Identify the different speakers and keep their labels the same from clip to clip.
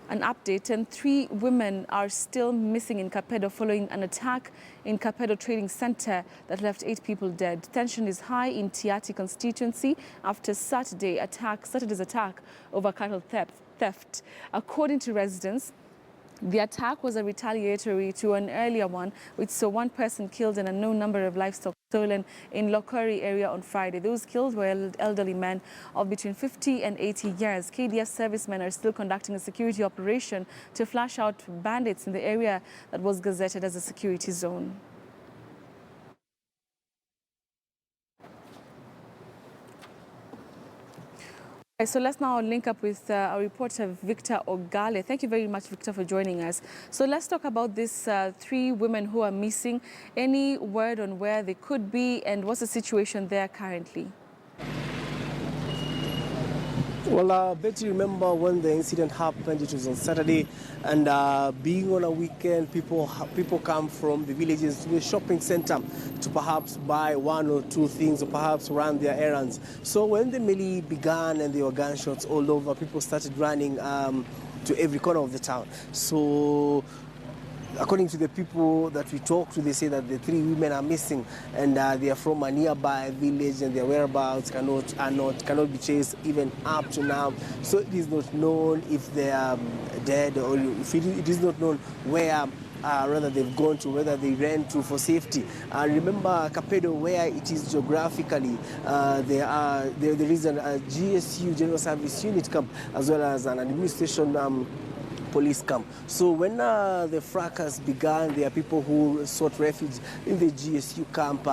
Speaker 1: An update, and 3 women are still missing in Kapedo following an attack in Kapedo Trading Center that left 8 people dead. Tension is high in Tiaty constituency after Saturday's attack over cattle theft. According to residents, the attack was a retaliatory to an earlier one, which saw 1 person killed and a known number of livestock stolen in Lokori area on Friday. Those killed were elderly men of between 50 and 80 years. KDF servicemen are still conducting a security operation to flush out bandits in the area that was gazetted as a security zone. So let's now link up with our reporter, Victor Ogale. Thank you very much, Victor, for joining us. So let's talk about these 3 women who are missing. Any word on where they could be and what's the situation there currently?
Speaker 2: Well, Betty, remember when the incident happened, it was on Saturday, and being on a weekend, people come from the villages to the shopping center to perhaps buy 1 or 2 things or perhaps run their errands. So when the melee began and there were gunshots all over, people started running to every corner of the town. So according to the people that we talked to, they say that the 3 women are missing, and they are from a nearby village, and their whereabouts cannot be traced even up to now. So it is not known if they are dead, or if it is not known where rather they've gone to, whether they ran to for safety. Remember Kapedo, where it is geographically, there is a GSU, General Service Unit camp, as well as an administration police camp. So when the fracas began, there are people who sought refuge in the GSU camp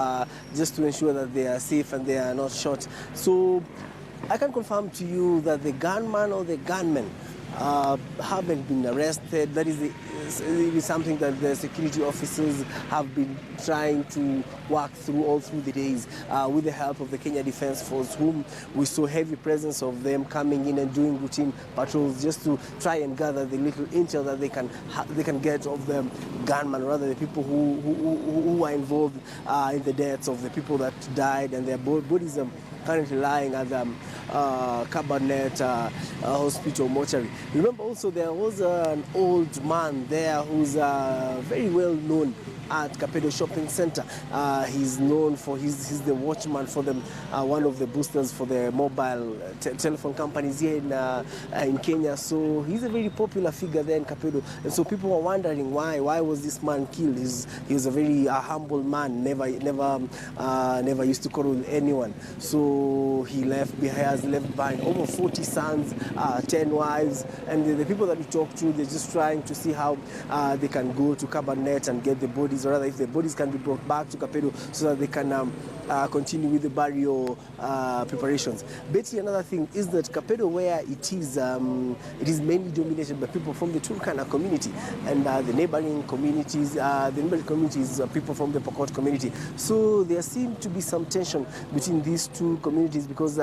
Speaker 2: just to ensure that they are safe and they are not shot. So I can confirm to you that the gunman or the gunmen haven't been arrested. That is something that the security officers have been trying to work through all through the days with the help of the Kenya Defence Force, whom we saw heavy presence of them coming in and doing routine patrols just to try and gather the little intel that they can get of the gunman, or rather the people who are involved in the deaths of the people that died, and their bodies are currently lying at the Cabernet Hospital mortuary. Remember also there was an old man there who's very well known at Kapedo Shopping Center. He's known for, he's the watchman for them, one of the boosters for the mobile telephone companies here in Kenya. So he's a very popular figure there in Kapedo. And so people were wondering why was this man killed? He was a very humble man, never used to quarrel with anyone. So he has left behind over 40 sons, 10 wives, and the people that we talked to, they're just trying to see how they can go to Cabernet and get the bodies, or rather if the bodies can be brought back to Kapedo so that they can continue with the burial preparations. Betty, another thing is that Kapedo, where it is mainly dominated by people from the Turkana community, and the neighboring communities, people from the Pokot community. So there seemed to be some tension between these 2 communities because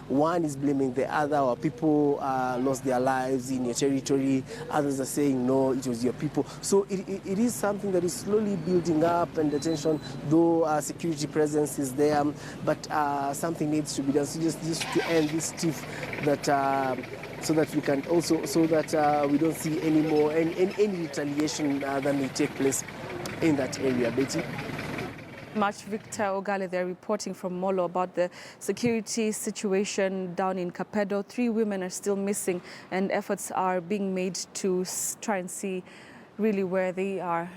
Speaker 2: one is blaming the other, or people lost their lives in your territory. Others are saying, no, it was your people. So it is something that is slowly building up, and the tension, though security presence is there, but something needs to be done. So just to end this tiff, that so that we can also, so that we don't see any more any retaliation that may take place in that area. Betty.
Speaker 1: Much Victor Ogale there reporting from Molo about the security situation down in Kapedo. 3 women are still missing, and efforts are being made to try and see really where they are.